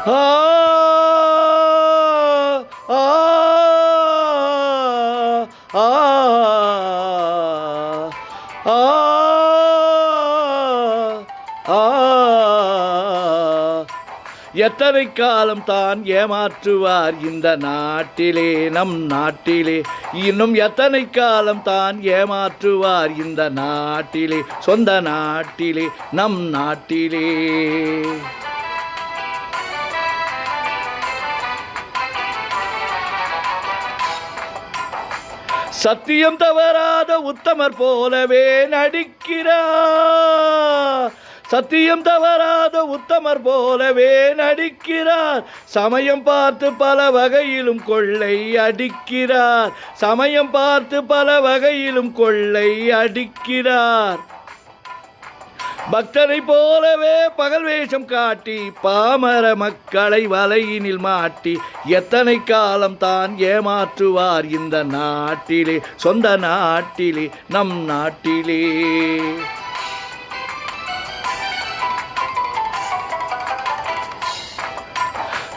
ஆ ஆ ஆ ஆ ஆ எத்தனை காலம் தான் ஏமாற்றுவார் இந்த நாட்டிலே நம் நாட்டிலே இன்னும் எத்தனை காலம் தான் ஏமாற்றுவார் இந்த நாட்டிலே சொந்த நாட்டிலே நம் நாட்டிலே சத்தியம் தவறாத உத்தமர் போலவே நடிக்கிறார் சத்தியம் தவறாத உத்தமர் போலவே நடிக்கிறார் சமயம் பார்த்து பல வகையிலும் கொள்ளை அடிக்கிறார் சமயம் பார்த்து பல வகையிலும் கொள்ளை அடிக்கிறார் பக்தரை போலவே பகல் வேஷம் காட்டி பாமர மக்களை வலையினில் மாட்டி எத்தனை காலம் தான் ஏமாற்றுவார் இந்த நாட்டிலே சொந்த நாட்டிலே நம் நாட்டிலே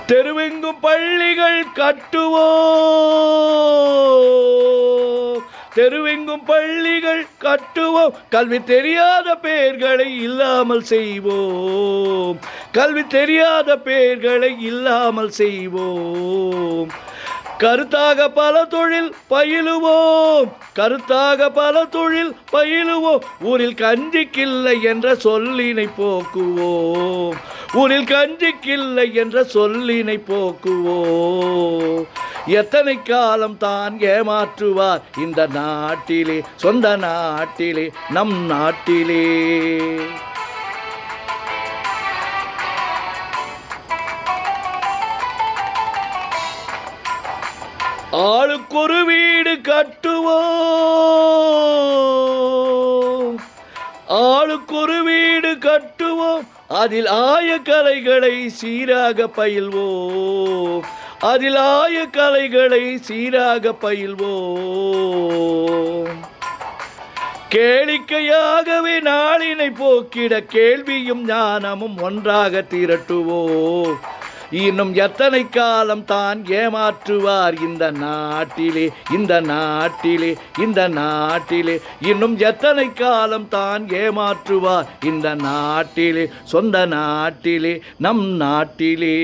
தெருவெங்கும் பள்ளிகள் கட்டுவோம் தெருவெங்கும் பள்ளிகள் கட்டுவோம் கல்வி தெரியாத பெயர்களை இல்லாமல் செய்வோம் கல்வி தெரியாத பெயர்களை இல்லாமல் செய்வோம் கருத்தாக பல தொழில் பயிலுவோம் கருத்தாக பல தொழில் பயிலுவோம் ஊரில் கஞ்சிக்கில்லை என்ற சொல்லினை போக்குவோம் ஊரில் கஞ்சிக்கில்லை என்ற சொல்லினை போக்குவோம் எத்தனை காலம் தான் ஏமாற்றுவார் இந்த நாட்டிலே சொந்த நாட்டிலே நம் நாட்டிலே ஆளுக்கொரு வீடு கட்டுவோம் ஆளுக்கொரு வீடு கட்டுவோம் அதில் ஆயக்கலைகளை சீராக பயில்வோம் அதில் ஆயக்கலைகளை சீராக பயில்வோம் கேளிக்கையாகவே நாளினை போக்கிட கேள்வியும் ஞானமும் ஒன்றாக திரட்டுவோம் இன்னும் எத்தனை காலம் தான் ஏமாற்றுவார் இந்த நாட்டிலே இந்த நாட்டிலே இந்த நாட்டிலே இன்னும் எத்தனை காலம் தான் ஏமாற்றுவார் இந்த நாட்டிலே சொந்த நாட்டிலே நம் நாட்டிலே